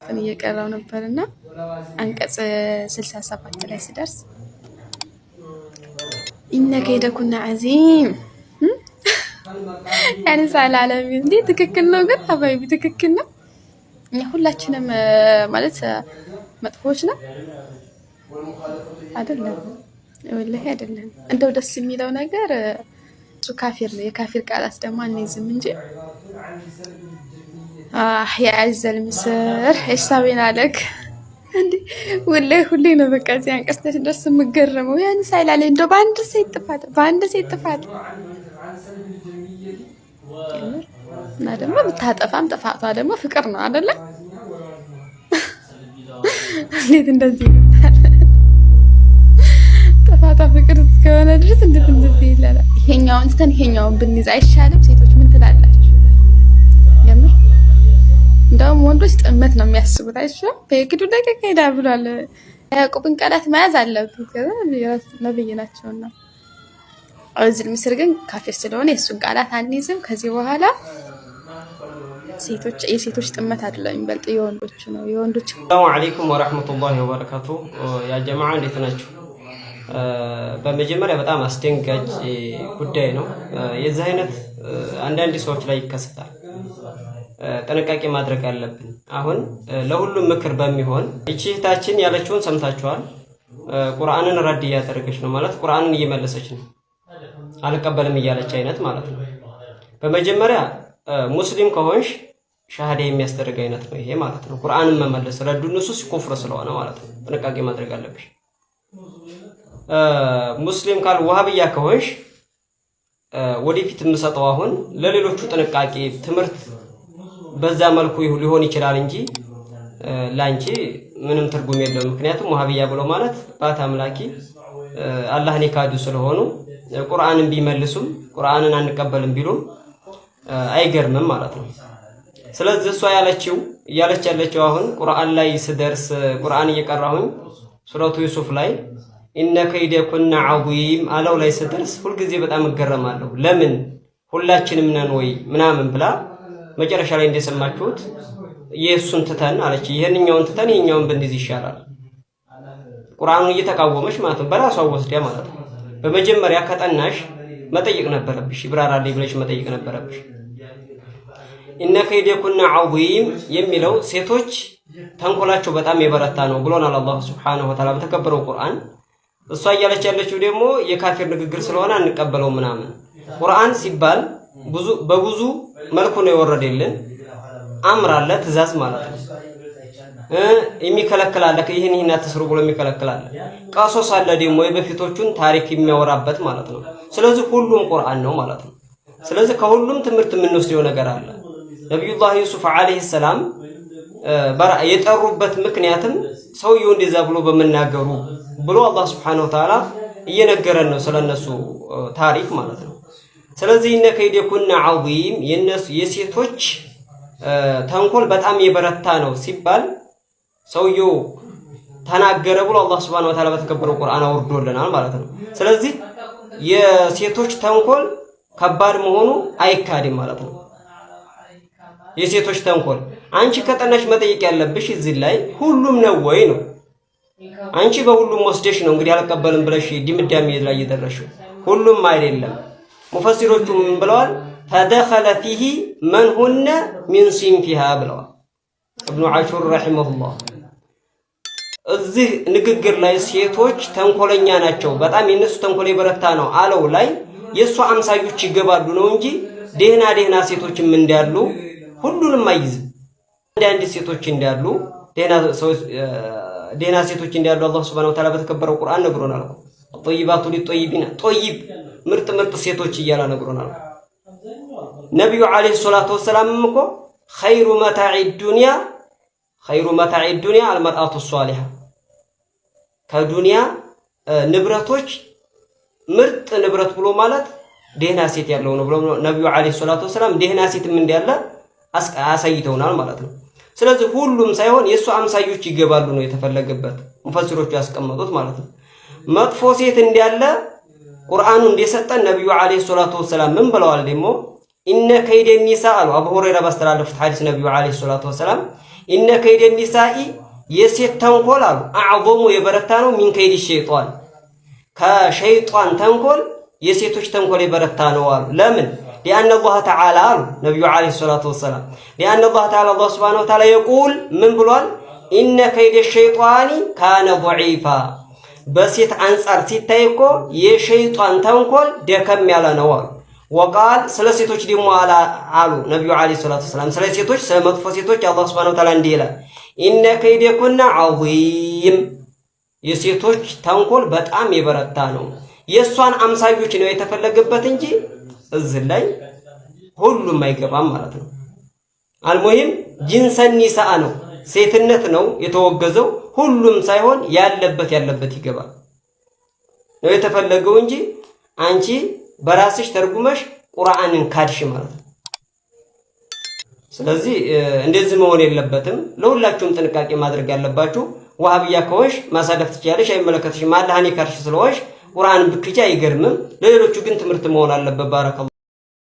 ትምህርትን እየቀራው ነበርና አንቀጽ 67 ላይ ሲደርስ ኢነከ ይደኩና አዚም ያኔ ሳላለም እንዴ ትክክል ነው ግን ሀባይቢ ትክክል ነው። እኛ ሁላችንም ማለት መጥፎች ነው አይደለም ወላሂ አይደለም። እንደው ደስ የሚለው ነገር እሱ ካፊር ነው። የካፊር ቃላት ደግሞ አንይዝም እንጂ ያ አዘል ምስር ሂሳቤን አለክ እንዴ ወላሂ ሁሌ ነው በቃ እዚህ አንቀጽ ደርስ የምገረመው ያን ሳይላለ እንደው በአንድ ሴት ጥፋት እና ደግሞ ብታጠፋም ጥፋቷ ደግሞ ፍቅር ነው አይደለ? እንዴት እንደዚህ ጥፋቷ ፍቅር እስከሆነ ድረስ እንዴት እንደዚህ ይላል? ይሄኛውን ብንይዝ አይሻልም? ሴቶች ምን ትላላችሁ? የምር እንደውም ወንዶች ጥመት ነው የሚያስቡት አይሻል? በግዱ ደቂቃ ሄዳ ብሏል። ያዕቆብን ቃላት መያዝ አለብን ነብይ ናቸውና አዝል ምስር ግን ካፊር ስለሆነ የሱን ቃላት አንይዝም። ከዚህ በኋላ የሴቶች ጥመት አይደለም የሚበልጥ የወንዶች ነው። የወንዶች ሰላም አለይኩም ወራህመቱላሂ ወበረካቱ። ያ ጀማዓ እንዴት ናችሁ? በመጀመሪያ በጣም አስደንጋጭ ጉዳይ ነው። የዚህ አይነት አንዳንድ ሰዎች ላይ ይከሰታል። ጥንቃቄ ማድረግ አለብን። አሁን ለሁሉም ምክር በሚሆን እቺ እህታችን ያለችውን ሰምታችኋል። ቁርአንን ረድ እያደረገች ነው ማለት ቁርአንን እየመለሰች ነው። አልቀበልም እያለች አይነት ማለት ነው። በመጀመሪያ ሙስሊም ከሆንሽ ሻሃዳ የሚያስደርግ አይነት ነው ይሄ ማለት ነው። ቁርአንን መመለስ ረዱ ንሱስ ኩፍር ስለሆነ ማለት ነው። ጥንቃቄ ማድረግ አለብሽ። ሙስሊም ካል ወሃብያ ከሆንሽ ወደፊት የምሰጠው አሁን ለሌሎቹ ጥንቃቄ ትምህርት በዛ መልኩ ሊሆን ይችላል እንጂ ላንቺ ምንም ትርጉም የለውም። ምክንያቱም ወሃብያ ብሎ ማለት ባት አምላኪ አላህን የካዱ ስለሆኑ ቁርአንን ቢመልሱም ቁርአንን አንቀበልም ቢሉም አይገርምም ማለት ነው። ስለዚህ እሷ ያለችው አሁን ቁርአን ላይ ስደርስ ቁርአን እየቀራሁኝ ሱረቱ ዩሱፍ ላይ ኢነከ ይደኩና ዐዚም አለው ላይ ስደርስ ሁልጊዜ በጣም እገረማለሁ። ለምን ሁላችንም ነን ወይ ምናምን ብላ መጨረሻ ላይ እንደሰማችሁት ኢየሱስን ትተን አለች። ይሄንኛውን ትተን ይሄኛውን ብንይዝ ይሻላል። ቁርአኑን እየተቃወመች ማለት ነው። በራሷ ወስዳ ማለት ነው። በመጀመሪያ ከጠናሽ መጠየቅ ነበረብሽ። ይብራራልኝ ብለሽ መጠየቅ ነበረብሽ። ኢነከ ይደኩና ዐዚም የሚለው ሴቶች ተንኮላቸው በጣም የበረታ ነው ብሎናል አላህ ሱብሓነሁ ወተዓላ በተከበረው ቁርአን። እሷ እያለች ያለችው ደግሞ የካፊር ንግግር ስለሆነ አንቀበለው ምናምን። ቁርአን ሲባል በብዙ መልኩ ነው የወረደልን። አምር አለ ትእዛዝ ማለት ነው። የሚከለክል አለ ይሄን አትስሩ ብሎ የሚከለክል አለ። ቀሶስ አለ ደግሞ የበፊቶቹን ታሪክ የሚያወራበት ማለት ነው። ስለዚህ ሁሉም ቁርአን ነው ማለት ነው። ስለዚህ ከሁሉም ትምህርት የምንወስደው ነገር አለ። ነብዩላህ ዩሱፍ አለይሂ ሰላም የጠሩበት ምክንያትም ሰውየው እንደዛ ብሎ በመናገሩ ብሎ አላህ Subhanahu Wa Ta'ala እየነገረን ነው ስለነሱ ታሪክ ማለት ነው። ስለዚህ ኢነከ ይደኩና ዐዚም የሴቶች ተንኮል በጣም የበረታ ነው ሲባል ሰውየው ተናገረ ብሎ አላህ Subhanahu Wa Ta'ala በተከበረው ቁርአን አውርዶልናል ማለት ነው። ስለዚህ የሴቶች ተንኮል ከባድ መሆኑ አይካድም ማለት ነው። የሴቶች ተንኮል አንቺ ከጠናሽ መጠየቅ ያለብሽ እዚህ ላይ ሁሉም ነው ወይ ነው። አንቺ በሁሉም ወስደሽ ነው እንግዲህ አልቀበልም ብለሽ ድምዳሜ ላይ እየደረሽው። ሁሉም አይደለም። ሙፈሲሮቹ ምን ብለዋል? فدخل فيه من هن من صنفها ብለዋል ኢብኑ አሹር ረሂመሁላህ። እዚህ ንግግር ላይ ሴቶች ተንኮለኛ ናቸው በጣም የነሱ ተንኮል የበረታ ነው አለው ላይ የሷ አምሳዮች ይገባሉ ነው እንጂ ደህና ሴቶችም እንዳሉ ሁሉንም አይዝም። አንዳንድ ሴቶች እንዳሉ ደህና ሴቶች እንዳሉ አላህ Subhanahu Wa Ta'ala በተከበረው ቁርአን ነግሮናል። ጠይባቱ ሊጠይቢና ጠይብ ምርጥ ሴቶች እያለ ነግሮናል። ነብዩ አለይሂ ሰላቱ ወሰላም እኮ ኸይሩ መታዒ ዱንያ አልመርአቱ ሷሊሃ ከዱንያ ንብረቶች ምርጥ ንብረት ብሎ ማለት ደህና ሴት ያለው ነው ብሎ ነብዩ አለይሂ ሰላቱ ወሰላም ደህና ሴትም እንዳለ አሳይተውናል ማለት ነው። ስለዚህ ሁሉም ሳይሆን የሱ አምሳዮች ይገባሉ ነው የተፈለገበት ሙፈሲሮቹ ያስቀመጡት ማለት ነው። መጥፎ ሴት እንዳለ ቁርአኑ እንደሰጠን ነብዩ አለይሂ ሰላቱ ወሰላም ምን ብለዋል ደግሞ ኢነ ከይደ ኒሳ አሉ አቡ ሁረይራ ባስተላለፉት ሐዲስ ነብዩ አለይሂ ሰላቱ ወሰላም ኢነ ከይደ ኒሳኢ የሴት ተንኮል አሉ አዕظሙ የበረታ ነው ሚን ከይድ ሸይጣን ከሸይጣን ተንኮል የሴቶች ተንኮል የበረታ ነው አሉ። ለምን لأن الله تعالى نبي عليه الصلاة والسلام لأن الله تعالى الله سبحانه وتعالى يقول من بلوان إن كيد الشيطان كان ضعيفا بسيط أنصار ستايكو يشيطان تنقل دكم يالا نوال وقال سلسيتوش دي موالا عالو نبي عليه الصلاة والسلام سلسيتوش سلمتفسيتوش الله سبحانه وتعالى انديلا إن كيد كنا عظيم يسيتوش تنقل بتأم يبرتانو يسوان أمسايوش نو يتفلق بتنجي እዚህ ላይ ሁሉም አይገባም ማለት ነው። አልሙሂም ጂንሰ ኒሳአ ነው ሴትነት ነው የተወገዘው ሁሉም ሳይሆን ያለበት ይገባል ነው የተፈለገው እንጂ አንቺ በራስሽ ተርጉመሽ ቁርአንን ካድሽ ማለት ነው። ስለዚህ እንደዚህ መሆን የለበትም። ለሁላችሁም ጥንቃቄ ማድረግ ያለባችሁ ወሃብያ ከሆንሽ ማሳደፍ ትችያለሽ አይመለከትሽም። አላህን ይካርሽ ስለሆንሽ ቁርአን ብክጃ አይገርምም። ለሌሎቹ ግን ትምህርት መሆን አለበት። ባረከ